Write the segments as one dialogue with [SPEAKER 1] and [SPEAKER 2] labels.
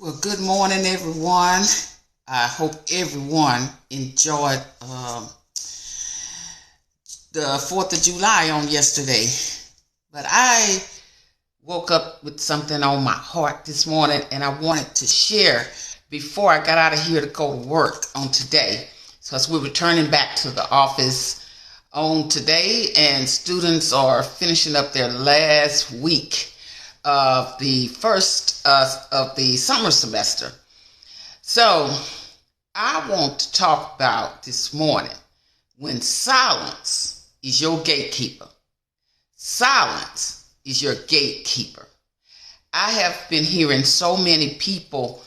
[SPEAKER 1] Well, good morning, everyone. I hope everyone enjoyed the 4th of July on yesterday. But I woke up with something on my heart this morning, and I wanted to share before I got out of here to go to work on today. So as we're returning back to the office on today, and students are finishing up their last week of the first of the summer semester. So I want to talk about this morning when silence is your gatekeeper. Silence is your gatekeeper. I have been hearing so many people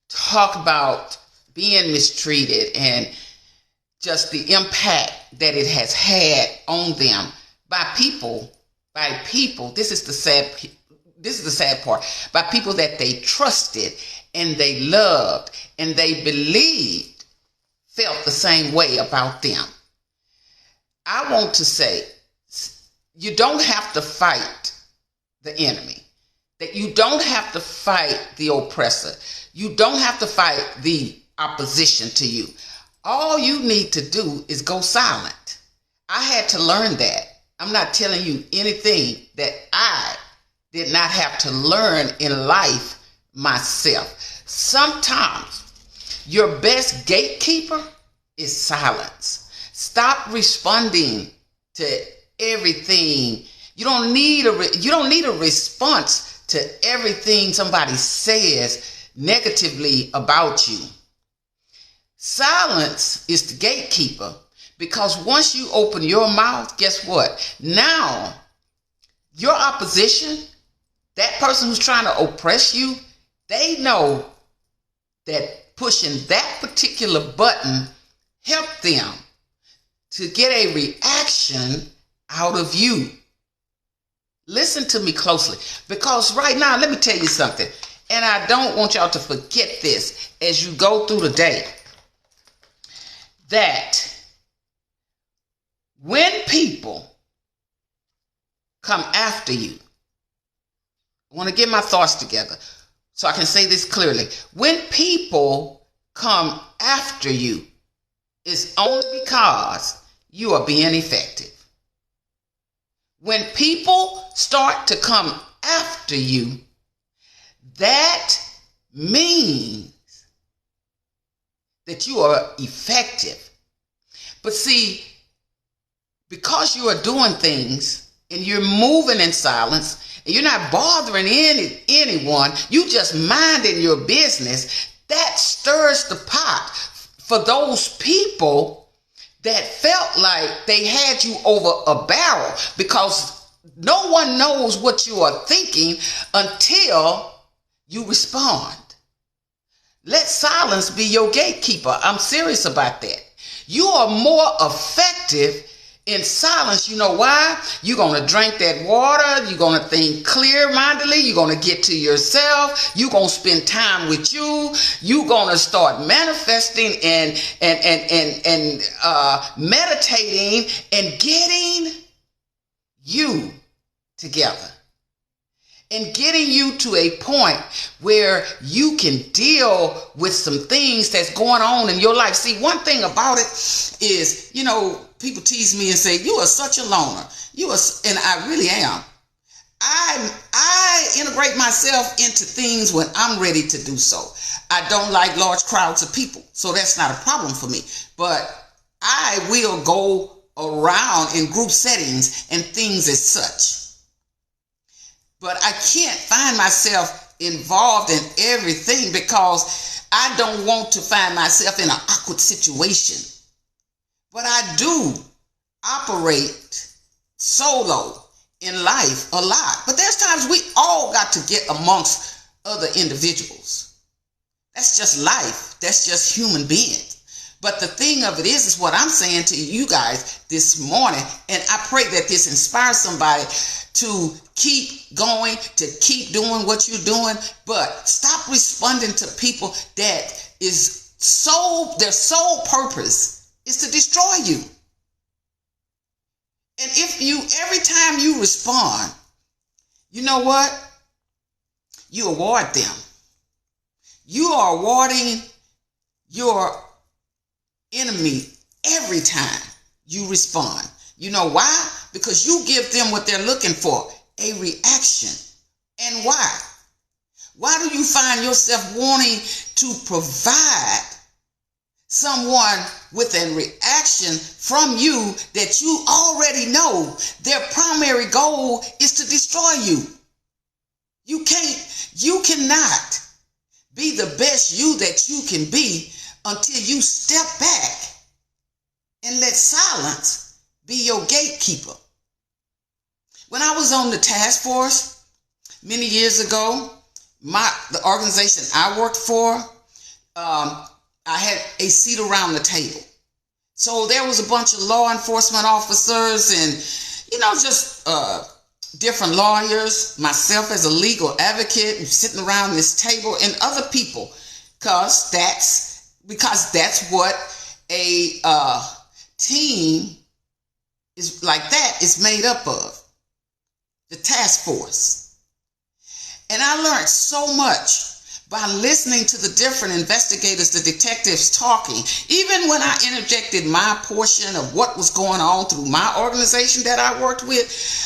[SPEAKER 1] talk about being mistreated and just the impact that it has had on them by people. This is the sad part. By people that they trusted and they loved and they believed felt the same way about them. I want to say, you don't have to fight the enemy. That you don't have to fight the oppressor. You don't have to fight the opposition to you. All you need to do is go silent. I had to learn that. I'm not telling you anything that I did not have to learn in life myself. Sometimes your best gatekeeper is silence. Stop responding to everything. You don't need a response to everything somebody says negatively about you. Silence is the gatekeeper, because once you open your mouth, guess what? Now, your opposition, that person who's trying to oppress you, they know that pushing that particular button helped them to get a reaction out of you. Listen to me closely, because right now, let me tell you something, and I don't want y'all to forget this as you go through the day, that when people come after you, I want to get my thoughts together so I can say this clearly. When people come after you, it's only because you are being effective. When people start to come after you, that means that you are effective. But see, because you are doing things and you're moving in silence and you're not bothering anyone, you just minding your business, that stirs the pot for those people that felt like they had you over a barrel, because no one knows what you are thinking until you respond. Let silence be your gatekeeper. I'm serious about that. You are more effective in silence. You know why? You're going to drink that water. You're going to think clear-mindedly. You're going to get to yourself. You're going to spend time with you. You're going to start manifesting and meditating and getting you together. And getting you to a point where you can deal with some things that's going on in your life. See, one thing about it is, people tease me and say, you are such a loner. And I really am. I integrate myself into things when I'm ready to do so. I don't like large crowds of people, so that's not a problem for me. But I will go around in group settings and things as such. But I can't find myself involved in everything, because I don't want to find myself in an awkward situation. But I do operate solo in life a lot. But there's times we all got to get amongst other individuals. That's just life. That's just human beings. But the thing of it is what I'm saying to you guys this morning, and I pray that this inspires somebody to keep going, to keep doing what you're doing, but stop responding to people that their sole purpose is to destroy you. And every time you respond, you know what? You award them. You are rewarding your enemy every time you respond. You know why? Because you give them what they're looking for, a reaction. And why? Why do you find yourself wanting to provide someone with a reaction from you that you already know their primary goal is to destroy you? You cannot be the best you that you can be until you step back and let silence be your gatekeeper. When I was on the task force many years ago, the organization I worked for, I had a seat around the table. So there was a bunch of law enforcement officers and, just different lawyers, myself as a legal advocate, sitting around this table, and other people, because that's what a team is like that is made up of, the task force. And I learned so much by listening to the different investigators, the detectives talking. Even when I interjected my portion of what was going on through my organization that I worked with,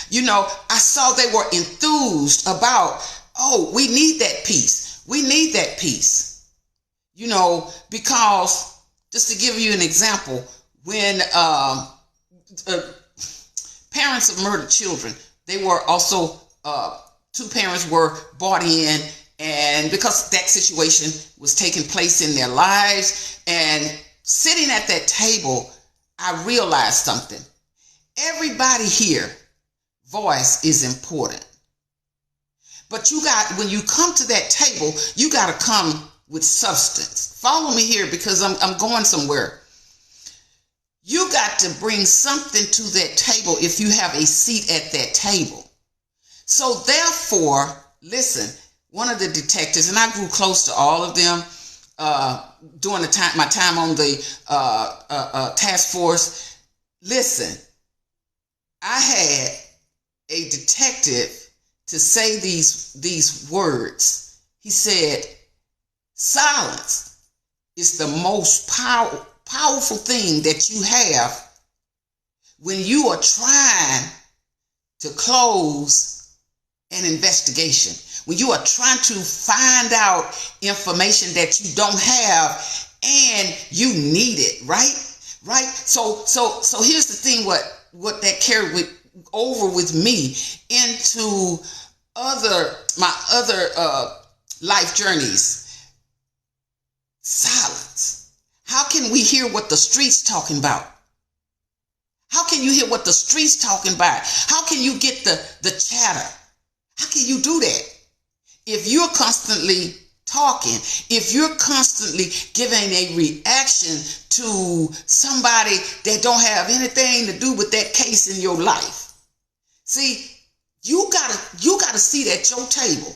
[SPEAKER 1] I saw they were enthused about, we need that piece. We need that piece. Because, just to give you an example, when parents of murdered children, they were also, two parents were brought in, and because that situation was taking place in their lives, and sitting at that table, I realized something. Everybody here, voice is important. But when you come to that table, you got to come with substance. Follow me here because I'm going somewhere. You got to bring something to that table if you have a seat at that table. So therefore, listen, one of the detectives, and I grew close to all of them during my time on the task force. Listen, I had a detective to say these words. He said, silence is the most powerful thing that you have when you are trying to close an investigation, when you are trying to find out information that you don't have and you need it, right? So here's the thing, what that carried over with me into my other life journeys. Silence. How can we hear what the streets talking about? How can you hear what the streets talking about? How can you get the chatter? How can you do that? If you're constantly talking, if you're constantly giving a reaction to somebody that don't have anything to do with that case in your life. See, you gotta sit at your table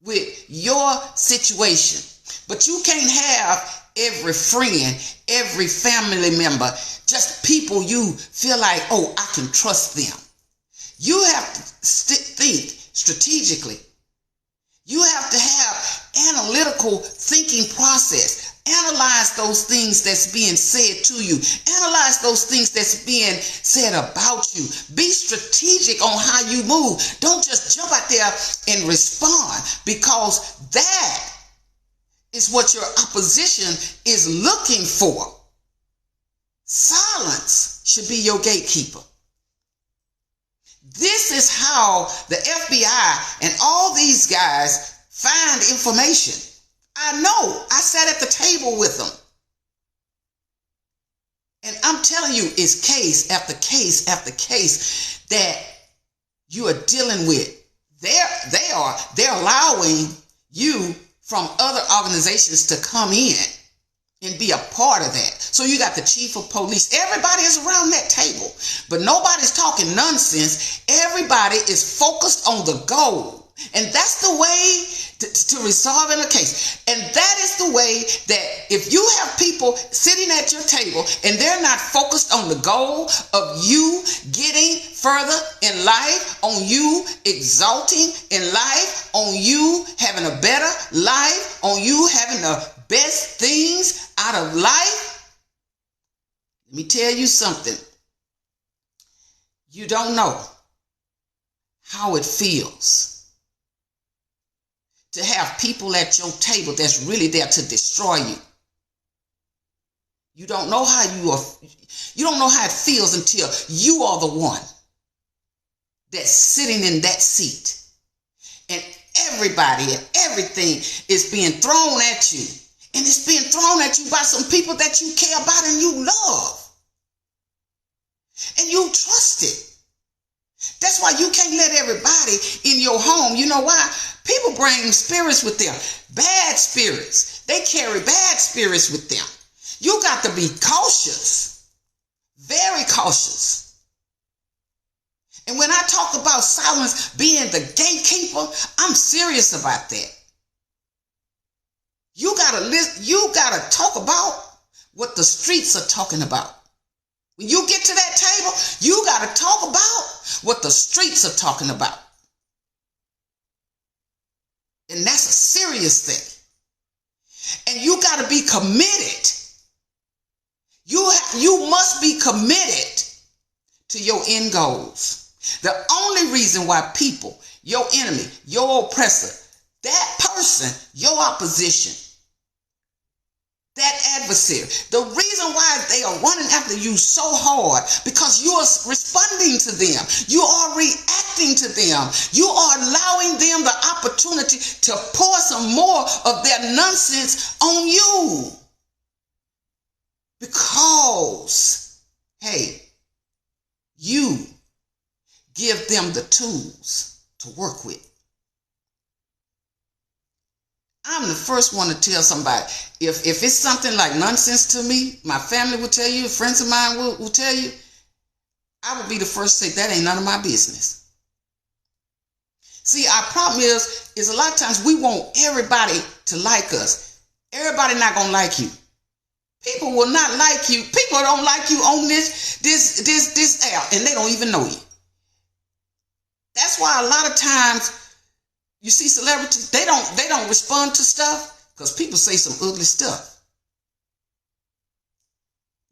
[SPEAKER 1] with your situation. But you can't have every friend, every family member, just people you feel like, I can trust them. You have to think strategically. You have to have analytical thinking process. Analyze those things that's being said to you. Analyze those things that's being said about you. Be strategic on how you move. Don't just jump out there and respond, because that is what your opposition is looking for. Silence should be your gatekeeper. This is how the FBI and all these guys find information. I know. I sat at the table with them. And I'm telling you, it's case after case after case that you are dealing with. They're allowing you from other organizations to come in and be a part of that. So you got the chief of police. Everybody is around that table, but nobody's talking nonsense. Everybody is focused on the goal. And that's the way to resolving a case. And that is the way that if you have people sitting at your table and they're not focused on the goal of you getting further in life, on you exalting in life, on you having a better life, on on you having the best things out of life, let me tell you something. You don't know how it feels to have people at your table that's really there to destroy you. You don't know how you don't know how it feels until you are the one that's sitting in that seat. And everybody and everything is being thrown at you. And it's being thrown at you by some people that you care about and you love. And you trust it. That's why you can't let everybody in your home. You know why? People bring spirits with them. Bad spirits. They carry bad spirits with them. You got to be cautious. Very cautious. And when I talk about silence being the gatekeeper, I'm serious about that. You gotta talk about what the streets are talking about. When you get to that table, you gotta talk about what the streets are talking about. And that's a serious thing. And you gotta be committed. You must be committed to your end goals. The only reason why people, your enemy, your oppressor, that person, your opposition, that adversary, the reason why they are running after you so hard, because you are responding to them. You are reacting to them. You are allowing them the opportunity to pour some more of their nonsense on you. Because, hey, you give them the tools to work with. I'm the first one to tell somebody, if it's something like nonsense to me, my family will tell you, friends of mine will tell you, I will be the first to say, that ain't none of my business. See, our problem is a lot of times we want everybody to like us. Everybody not going to like you. People will not like you. People don't like you on this app, and they don't even know you. That's why a lot of times you see celebrities, they don't respond to stuff because people say some ugly stuff.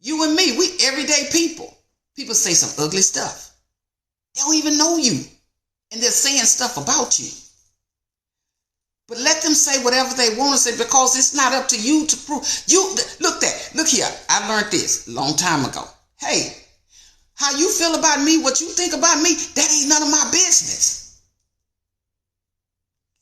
[SPEAKER 1] You and me, we everyday people. People say some ugly stuff. They don't even know you. And they're saying stuff about you. But let them say whatever they want to say, because it's not up to you to prove. Look here. I learned this a long time ago. Hey, how you feel about me, what you think about me, that ain't none of my business.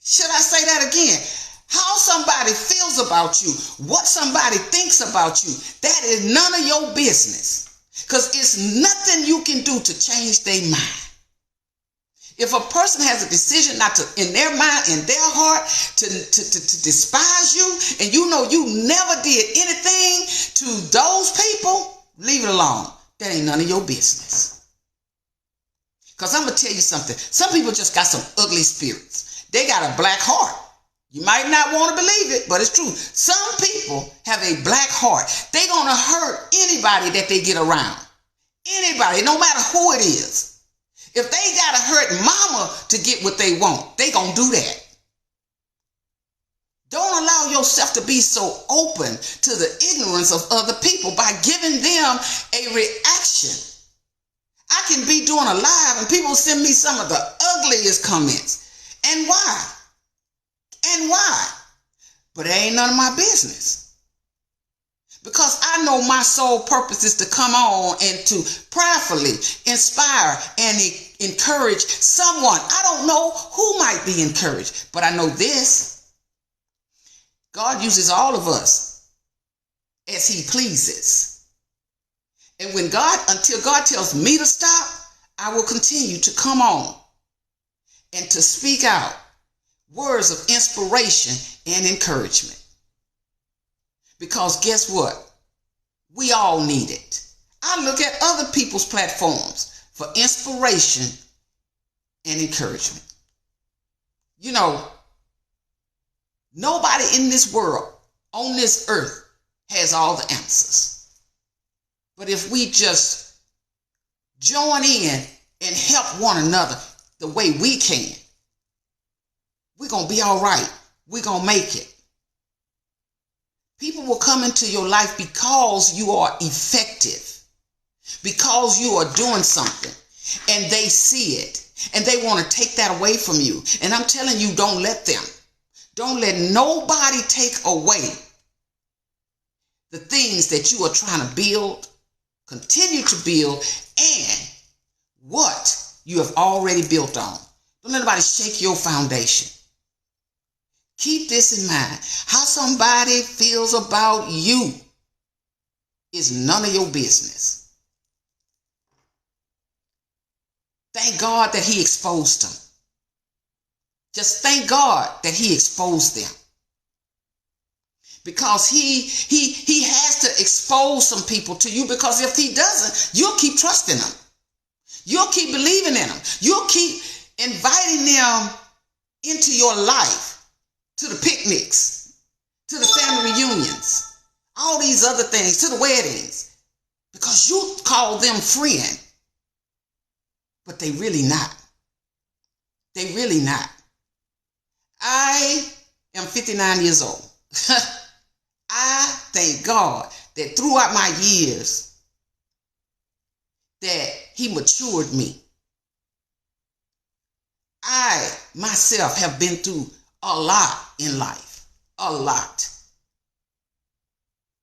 [SPEAKER 1] Should I say that again? How somebody feels about you, what somebody thinks about you, that is none of your business. Because it's nothing you can do to change their mind. If a person has a decision not to, in their mind, in their heart, to despise you, and you know you never did anything to those people, leave it alone. That ain't none of your business. Because I'm going to tell you something. Some people just got some ugly spirits. They got a black heart. You might not want to believe it, but it's true. Some people have a black heart. They're going to hurt anybody that they get around. Anybody, no matter who it is. If they got to hurt mama to get what they want, they going to do that. Don't allow yourself to be so open to the ignorance of other people by giving them a reaction. I can be doing a live and people send me some of the ugliest comments. And why? And why? But it ain't none of my business. Because I know my sole purpose is to come on and to prayerfully inspire and encourage someone. I don't know who might be encouraged, but I know this. God uses all of us as he pleases. And until God tells me to stop, I will continue to come on and to speak out words of inspiration and encouragement. Because guess what? We all need it. I look at other people's platforms for inspiration and encouragement. You know, nobody in this world, on this earth, has all the answers. But if we just join in and help one another the way we can, we're going to be all right. We're going to make it. People will come into your life because you are effective, because you are doing something, and they see it, and they want to take that away from you. And I'm telling you, don't let them. Don't let nobody take away the things that you are trying to build, continue to build, and what you have already built on. Don't let nobody shake your foundation. Keep this in mind. How somebody feels about you is none of your business. Thank God that he exposed them. Just thank God that he exposed them. Because he has to expose some people to you, because if he doesn't, you'll keep trusting them. You'll keep believing in them. You'll keep inviting them into your life, to the picnics, to the family reunions, all these other things, to the weddings, because you call them friend, but they really not. They really not. I am 59 years old. I thank God that throughout my years that he matured me. I myself have been through a lot in life. A lot.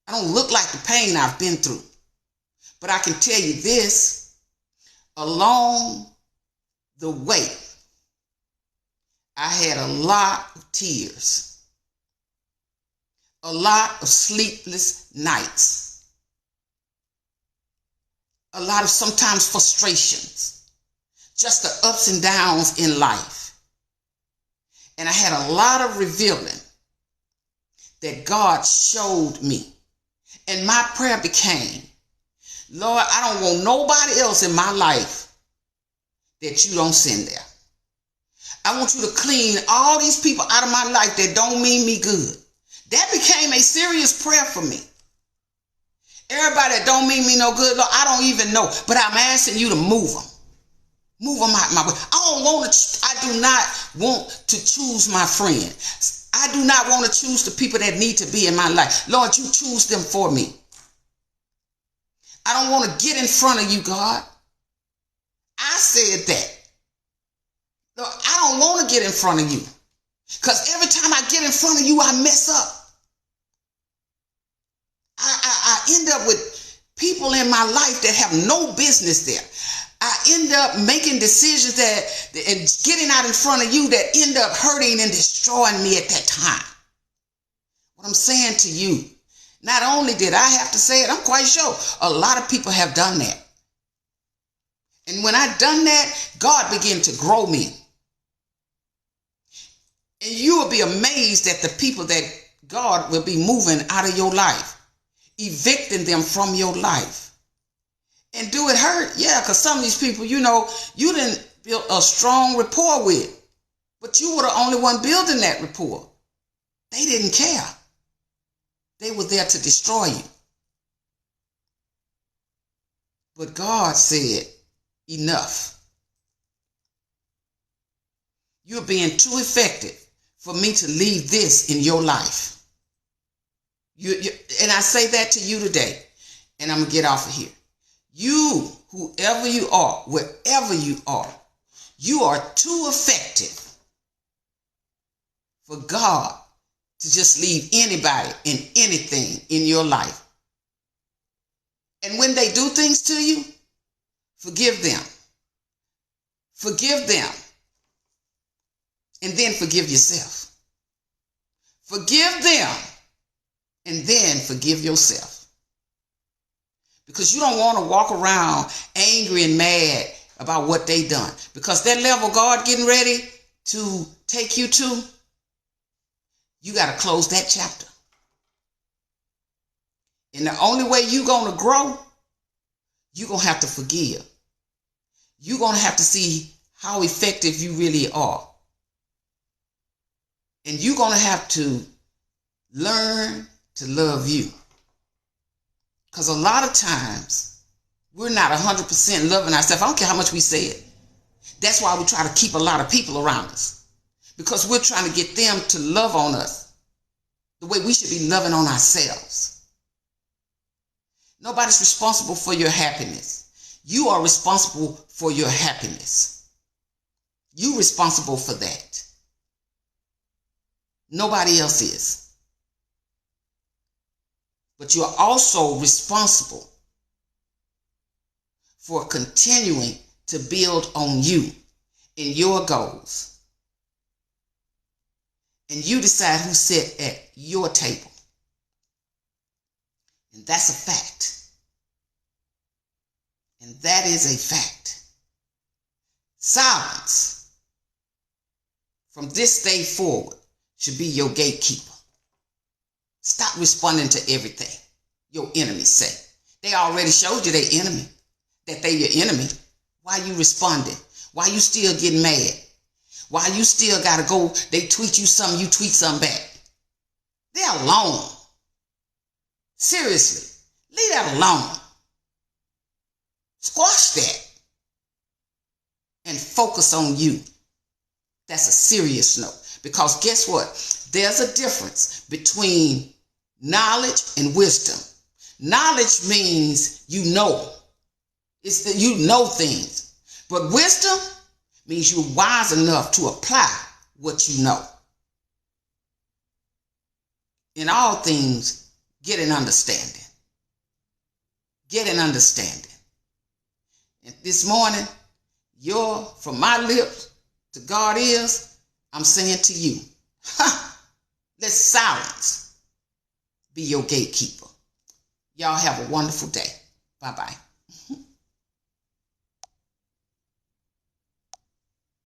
[SPEAKER 1] I don't look like the pain I've been through. But I can tell you this, along the way, I had a lot of tears, a lot of sleepless nights, a lot of sometimes frustrations, just the ups and downs in life. And I had a lot of revealing that God showed me. And my prayer became, Lord, I don't want nobody else in my life that you don't send there. I want you to clean all these people out of my life that don't mean me good. That became a serious prayer for me. Everybody that don't mean me no good, Lord, I don't even know. But I'm asking you to move them. Move them out my way. I do not want to choose my friend. I do not want to choose the people that need to be in my life. Lord, you choose them for me. I don't want to get in front of you, God. I said that. Lord, I don't want to get in front of you. Because every time I get in front of you, I mess up. I end up with people in my life that have no business there. I end up making decisions and getting out in front of you that end up hurting and destroying me at that time. What I'm saying to you, not only did I have to say it, I'm quite sure a lot of people have done that. And when I done that, God began to grow me. And you will be amazed at the people that God will be moving out of your life, evicting them from your life. And do it hurt? Yeah, because some of these people, you didn't build a strong rapport with. But you were the only one building that rapport. They didn't care. They were there to destroy you. But God said, enough. You're being too effective for me to leave this in your life. And I say that to you today. And I'm going to get off of here. You, whoever you are, wherever you are too effective for God to just leave anybody and anything in your life. And when they do things to you, forgive them. Forgive them. And then forgive yourself. Forgive them. And then forgive yourself. Because you don't want to walk around angry and mad about what they done. Because that level God getting ready to take you to, you got to close that chapter. And the only way you're going to grow, you're going to have to forgive. You're going to have to see how effective you really are. And you're going to have to learn to love you. Because a lot of times, we're not 100% loving ourselves. I don't care how much we say it. That's why we try to keep a lot of people around us. Because we're trying to get them to love on us the way we should be loving on ourselves. Nobody's responsible for your happiness. You are responsible for your happiness. You're responsible for that. Nobody else is. But you are also responsible for continuing to build on you and your goals. And you decide who sits at your table. And that's a fact. And that is a fact. Silence from this day forward should be your gatekeeper. Stop responding to everything your enemies say. They already showed you their enemy, that they your enemy. Why you responding? Why you still getting mad? Why you still gotta go, they tweet you something, you tweet something back? They're alone. Seriously, leave that alone. Squash that. And focus on you. That's a serious note. Because guess what? There's a difference between knowledge and wisdom. Knowledge means you know. It's that you know things. But wisdom means you're wise enough to apply what you know. In all things, get an understanding. Get an understanding. And this morning, from my lips to God ears, I'm saying to you, let silence be your gatekeeper. Y'all have a wonderful day. Bye-bye.